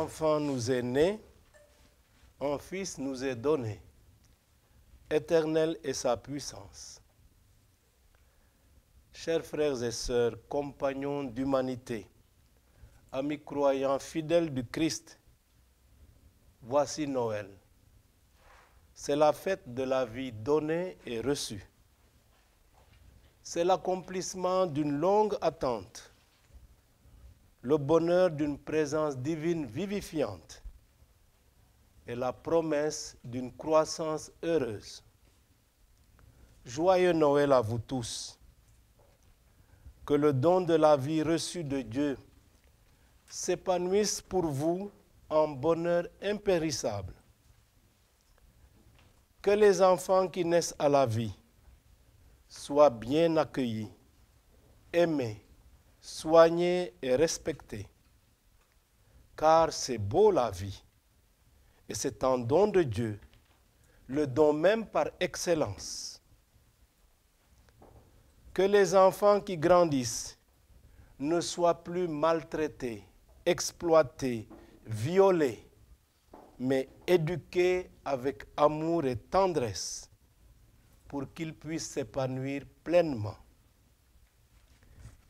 enfant nous est né, un fils nous est donné. Éternelle est sa puissance. Chers frères et sœurs, compagnons d'humanité, amis croyants fidèles du Christ, voici Noël. C'est la fête de la vie donnée et reçue. C'est l'accomplissement d'une longue attente, le bonheur d'une présence divine vivifiante et la promesse d'une croissance heureuse. Joyeux Noël à vous tous. Que le don de la vie reçue de Dieu s'épanouisse pour vous en bonheur impérissable. Que les enfants qui naissent à la vie soient bien accueillis, aimés, soignés et respectés. Car c'est beau la vie, et c'est un don de Dieu, le don même par excellence. Que les enfants qui grandissent ne soient plus maltraités, exploités, violés, mais éduqués avec amour et tendresse pour qu'ils puissent s'épanouir pleinement.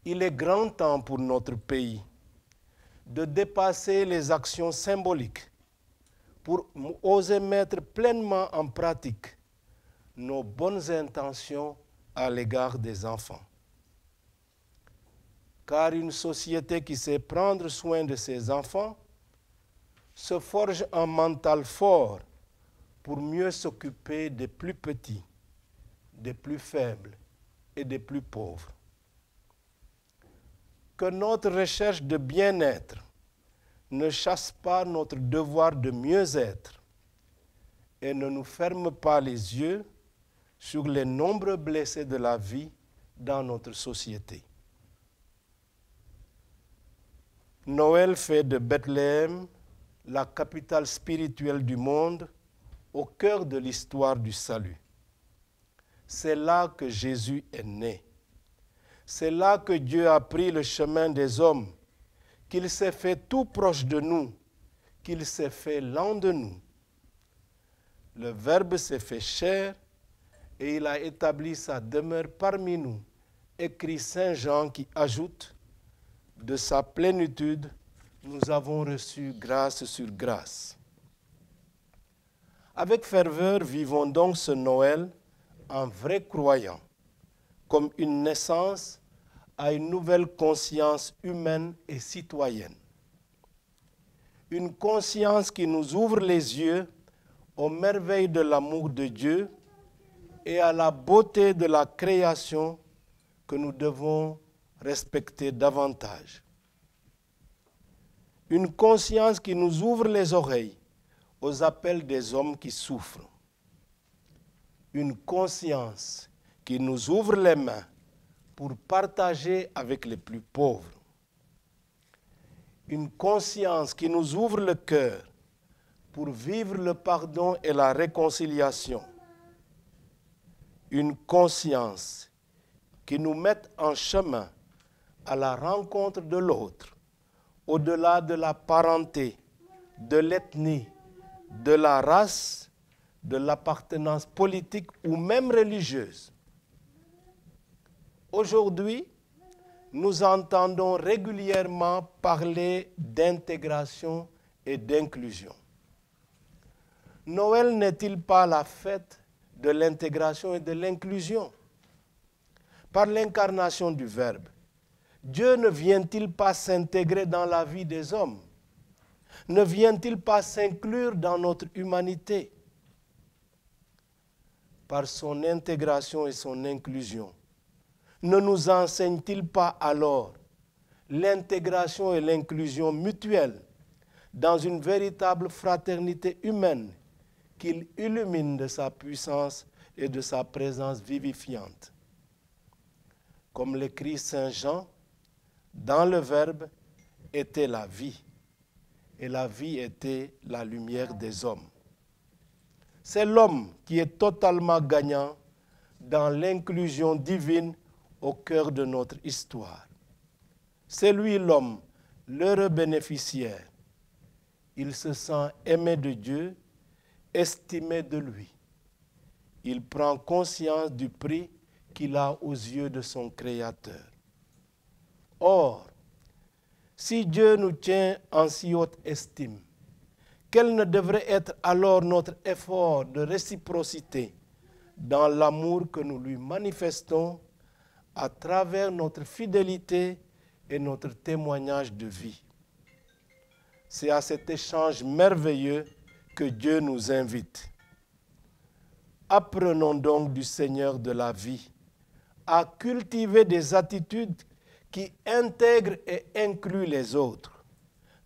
Il est grand temps pour notre pays de dépasser les actions symboliques pour oser mettre pleinement en pratique nos bonnes intentions à l'égard des enfants. Car une société qui sait prendre soin de ses enfants se forge un mental fort pour mieux s'occuper des plus petits, des plus faibles et des plus pauvres. Que notre recherche de bien-être ne chasse pas notre devoir de mieux-être et ne nous ferme pas les yeux sur les nombreux blessés de la vie dans notre société. Noël fait de Bethléem la capitale spirituelle du monde, au cœur de l'histoire du salut. C'est là que Jésus est né. C'est là que Dieu a pris le chemin des hommes, qu'il s'est fait tout proche de nous, qu'il s'est fait l'un de nous. Le Verbe s'est fait chair et il a établi sa demeure parmi nous, écrit Saint Jean qui ajoute, de sa plénitude, nous avons reçu grâce sur grâce. Avec ferveur, vivons donc ce Noël en vrais croyants, comme une naissance à une nouvelle conscience humaine et citoyenne. Une conscience qui nous ouvre les yeux aux merveilles de l'amour de Dieu et à la beauté de la création que nous devons respecter davantage. Une conscience qui nous ouvre les oreilles aux appels des hommes qui souffrent. Une conscience qui nous ouvre les mains pour partager avec les plus pauvres. Une conscience qui nous ouvre le cœur pour vivre le pardon et la réconciliation. Une conscience qui nous met en chemin à la rencontre de l'autre, au-delà de la parenté, de l'ethnie, de la race, de l'appartenance politique ou même religieuse. Aujourd'hui, nous entendons régulièrement parler d'intégration et d'inclusion. Noël n'est-il pas la fête de l'intégration et de l'inclusion? Par l'incarnation du Verbe, Dieu ne vient-il pas s'intégrer dans la vie des hommes? Ne vient-il pas s'inclure dans notre humanité? Par son intégration et son inclusion, ne nous enseigne-t-il pas alors l'intégration et l'inclusion mutuelle dans une véritable fraternité humaine qu'il illumine de sa puissance et de sa présence vivifiante? Comme l'écrit Saint Jean, dans le Verbe était la vie, et la vie était la lumière des hommes. C'est l'homme qui est totalement gagnant dans l'inclusion divine au cœur de notre histoire. C'est lui l'homme, l'heureux bénéficiaire. il se sent aimé de Dieu, estimé de lui. Il prend conscience du prix qu'il a aux yeux de son Créateur. Or, si Dieu nous tient en si haute estime, quel ne devrait être alors notre effort de réciprocité dans l'amour que nous lui manifestons à travers notre fidélité et notre témoignage de vie? C'est à cet échange merveilleux que Dieu nous invite. Apprenons donc du Seigneur de la vie à cultiver des attitudes qui intègrent et incluent les autres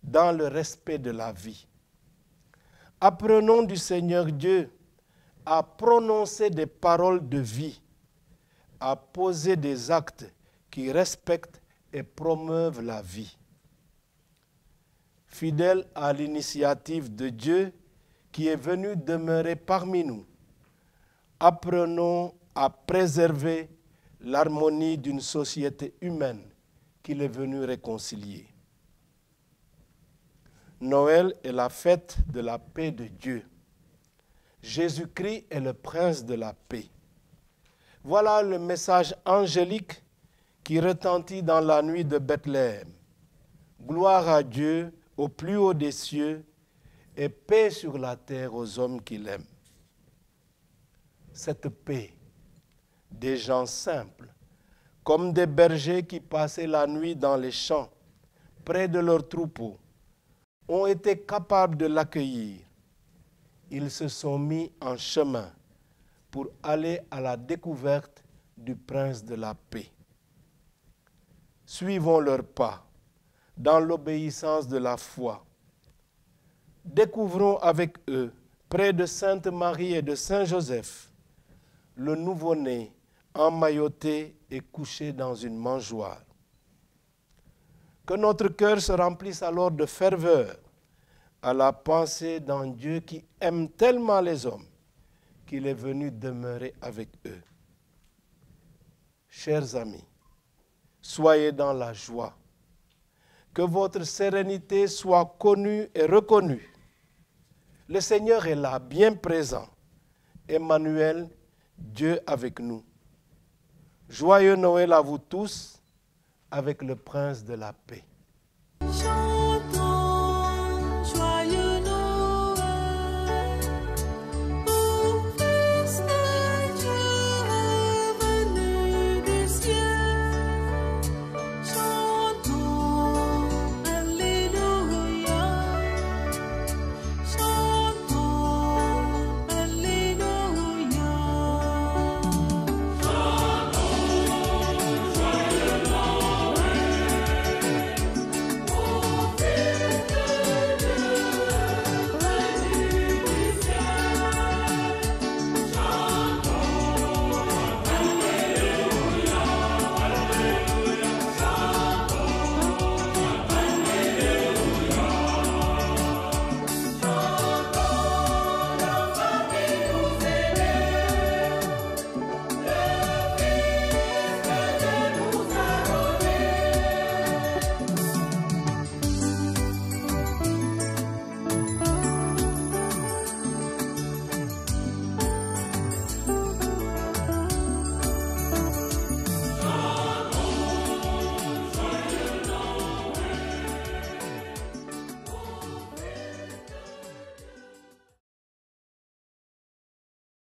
dans le respect de la vie. Apprenons du Seigneur Dieu à prononcer des paroles de vie, à poser des actes qui respectent et promeuvent la vie. Fidèle à l'initiative de Dieu qui est venu demeurer parmi nous, apprenons à préserver l'harmonie d'une société humaine qu'il est venu réconcilier. Noël est la fête de la paix de Dieu. Jésus-Christ est le prince de la paix. Voilà le message angélique qui retentit dans la nuit de Bethléem. Gloire à Dieu au plus haut des cieux et paix sur la terre aux hommes qui l'aiment. Cette paix, des gens simples, comme des bergers qui passaient la nuit dans les champs, près de leurs troupeaux, ont été capables de l'accueillir. Ils se sont mis en chemin pour aller à la découverte du prince de la paix. Suivons leurs pas dans l'obéissance de la foi. Découvrons avec eux, près de Sainte Marie et de Saint Joseph, le nouveau-né emmailloté et couché dans une mangeoire. Que notre cœur se remplisse alors de ferveur à la pensée d'un Dieu qui aime tellement les hommes qu'il est venu demeurer avec eux. Chers amis, soyez dans la joie. Que votre sérénité soit connue et reconnue. Le Seigneur est là, bien présent. Emmanuel, Dieu avec nous. Joyeux Noël à vous tous, avec le Prince de la paix.